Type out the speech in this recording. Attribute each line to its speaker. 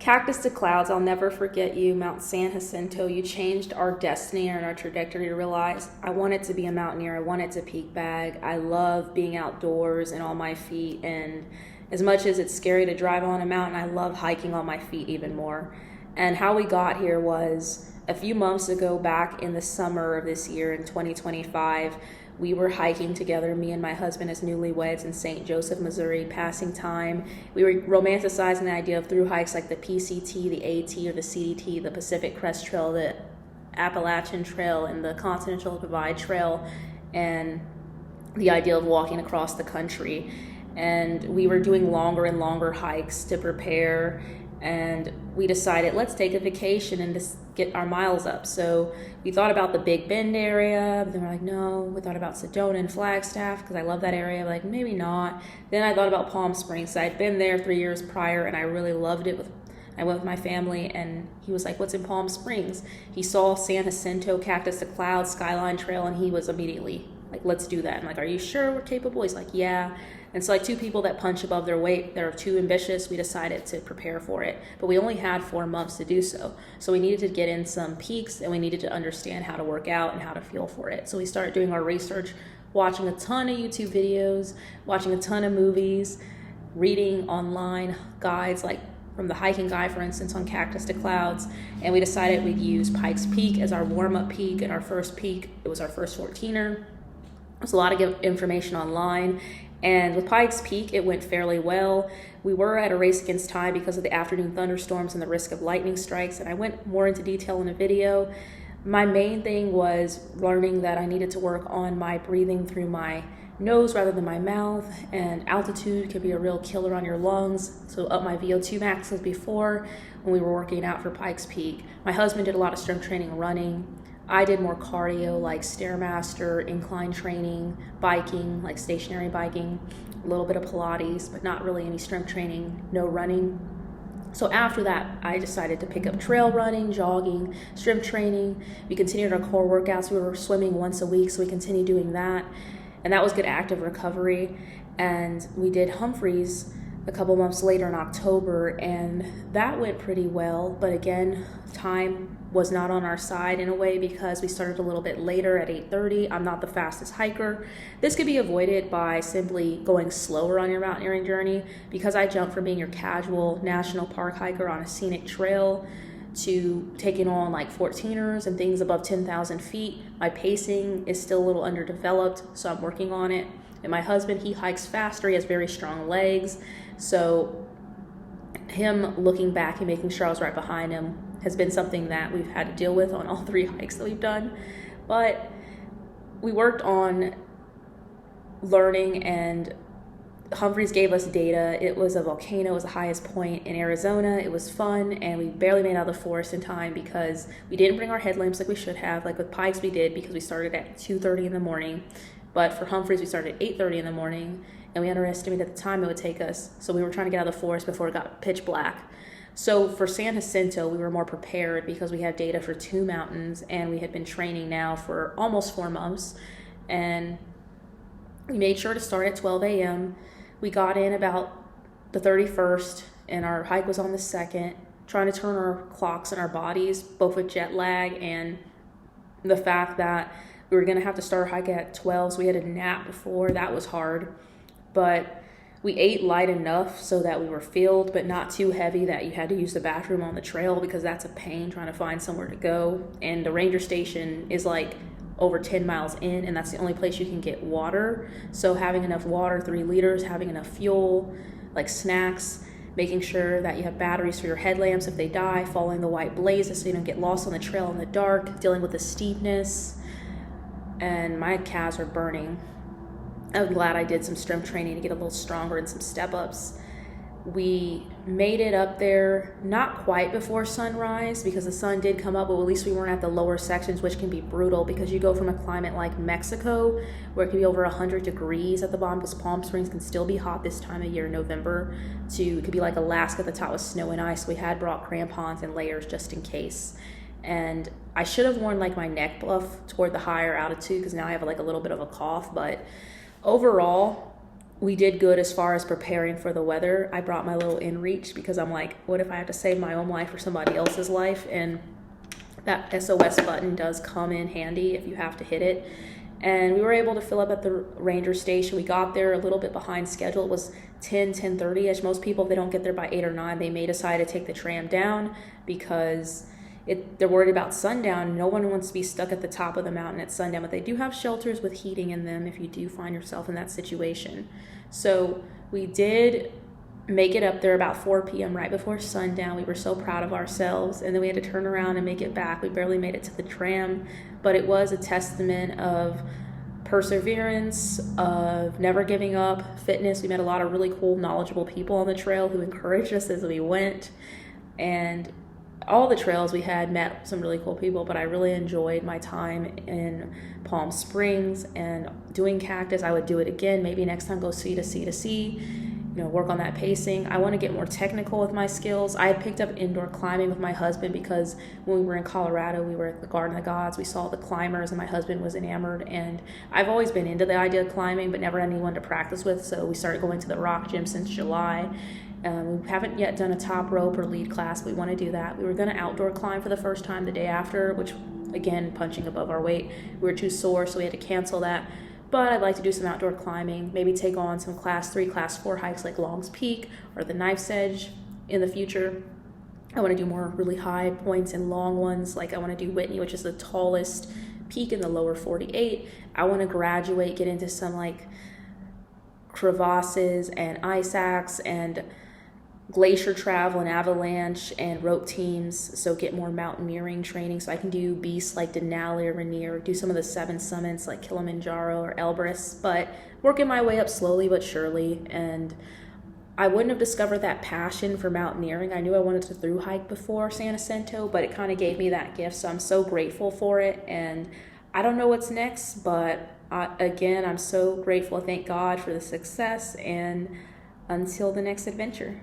Speaker 1: Cactus to clouds, I'll never forget you, Mount San Jacinto. You changed our destiny and our trajectory to realize I wanted to be a mountaineer. I wanted to peak bag. I love being outdoors and on my feet. And as much as it's scary to drive on a mountain, I love hiking on my feet even more. And how we got here was a few months ago, back in the summer of this year in 2025, we were hiking together, me and my husband as newlyweds in St. Joseph, Missouri, passing time. We were romanticizing the idea of through hikes like the PCT, the AT, or the CDT, the Pacific Crest Trail, the Appalachian Trail, and the Continental Divide Trail, and the idea of walking across the country. And we were doing longer and longer hikes to prepare, and we decided, let's take a vacation and just get our miles up. So we thought about the Big Bend area, but then we're like, no. We thought about Sedona and Flagstaff because I love that area. Like, maybe not. Then I thought about Palm Springs. So I'd been there 3 years prior and I really loved it. I went with my family, and he was like, what's in Palm Springs? He saw San Jacinto, Cactus to Cloud, Skyline Trail, and he was immediately like, let's do that. I'm like, are you sure we're capable? He's like, yeah. And so like two people that punch above their weight, they're too ambitious, we decided to prepare for it. But we only had 4 months to do so. So we needed to get in some peaks, and we needed to understand how to work out and how to feel for it. So we started doing our research, watching a ton of YouTube videos, watching a ton of movies, reading online guides, like from the hiking guide, for instance, on Cactus to Clouds. And we decided we'd use Pikes Peak as our warm-up peak, and our first peak, it was our first 14er. There's a lot of information online. And with Pikes Peak, it went fairly well. We were at a race against time because of the afternoon thunderstorms and the risk of lightning strikes, and I went more into detail in a video. My main thing was learning that I needed to work on my breathing through my nose rather than my mouth, and altitude can be a real killer on your lungs. So up my VO2 max as before when we were working out for Pikes Peak. My husband did a lot of strength training running. I did more cardio like Stairmaster, incline training, biking, like stationary biking, a little bit of Pilates, but not really any strength training, no running. So after that, I decided to pick up trail running, jogging, strength training. We continued our core workouts. We were swimming once a week, so we continued doing that. And that was good active recovery. And we did Humphreys a couple months later in October, and that went pretty well. But again, time was not on our side in a way because we started a little bit later at 8:30. I'm not the fastest hiker. This could be avoided by simply going slower on your mountaineering journey. Because I jumped from being your casual national park hiker on a scenic trail to taking on like 14ers and things above 10,000 feet. My pacing is still a little underdeveloped, so I'm working on it. And my husband, he hikes faster. He has very strong legs. So him looking back and making sure I was right behind him has been something that we've had to deal with on all 3 hikes that we've done. But we worked on learning, and Humphreys gave us data. It was a volcano. It was the highest point in Arizona. It was fun, and we barely made it out of the forest in time because we didn't bring our headlamps like we should have. Like with Pikes we did, because we started at 2:30 in the morning. But for Humphreys, we started at 8:30 in the morning, and we underestimated the time it would take us. So we were trying to get out of the forest before it got pitch black. So for San Jacinto, we were more prepared because we had data for 2 mountains, and we had been training now for almost 4 months. And we made sure to start at 12 a.m. We got in about the 31st, and our hike was on the 2nd, trying to turn our clocks and our bodies, both with jet lag and the fact that we were going to have to start our hike at 12, so we had a nap before. That was hard. But we ate light enough so that we were filled, but not too heavy that you had to use the bathroom on the trail, because that's a pain trying to find somewhere to go. And the ranger station is like over 10 miles in, and that's the only place you can get water. So having enough water, 3 liters, having enough fuel, like snacks, making sure that you have batteries for your headlamps if they die, following the white blazes so you don't get lost on the trail in the dark, dealing with the steepness. And my calves are burning. I'm glad I did some strength training to get a little stronger and some step-ups. We made it up there not quite before sunrise because the sun did come up, but at least we weren't at the lower sections, which can be brutal because you go from a climate like Mexico where it can be over 100 degrees at the bottom, because Palm Springs can still be hot this time of year, November, to it could be like Alaska at the top with snow and ice. We had brought crampons and layers just in case. And I should have worn like my neck buff toward the higher altitude because now I have like a little bit of a cough, but overall, we did good as far as preparing for the weather. I brought my little inReach because I'm like, what if I have to save my own life or somebody else's life? And that SOS button does come in handy if you have to hit it. And we were able to fill up at the ranger station. We got there a little bit behind schedule. It was 10:30 ish. Most people, if they don't get there by 8 or 9, they may decide to take the tram down because they're worried about sundown. No one wants to be stuck at the top of the mountain at sundown, but they do have shelters with heating in them if you do find yourself in that situation. So we did make it up there about 4 p.m. right before sundown. We were so proud of ourselves, and then we had to turn around and make it back. We barely made it to the tram, but it was a testament of perseverance, of never giving up, fitness. We met a lot of really cool, knowledgeable people on the trail who encouraged us as we went, and all the trails we had met some really cool people, but I really enjoyed my time in Palm Springs and doing Cactus. I would do it again, maybe next time go sea to sea to sea, work on that pacing. I want to get more technical with my skills. I had picked up indoor climbing with my husband because when we were in Colorado, we were at the Garden of the Gods. We saw the climbers and my husband was enamored, and I've always been into the idea of climbing but never had anyone to practice with, so we started going to the rock gym since July. We haven't yet done a top rope or lead class. We want to do that. We were going to outdoor climb for the first time the day after, which, again, punching above our weight. We were too sore, so we had to cancel that. But I'd like to do some outdoor climbing, maybe take on some class 3, class 4 hikes like Long's Peak or the Knife's Edge in the future. I want to do more really high points and long ones. Like I want to do Whitney, which is the tallest peak in the lower 48. I want to graduate, get into some like crevasses and ice axe and glacier travel and avalanche and rope teams, so get more mountaineering training so I can do beasts like Denali or Rainier, do some of the 7 summits like Kilimanjaro or Elbrus, but working my way up slowly but surely. And I wouldn't have discovered that passion for mountaineering. I knew I wanted to thru hike before San Jacinto, but it kind of gave me that gift, so I'm so grateful for it. And I don't know what's next, but again, I'm so grateful. Thank God for the success, and until the next adventure.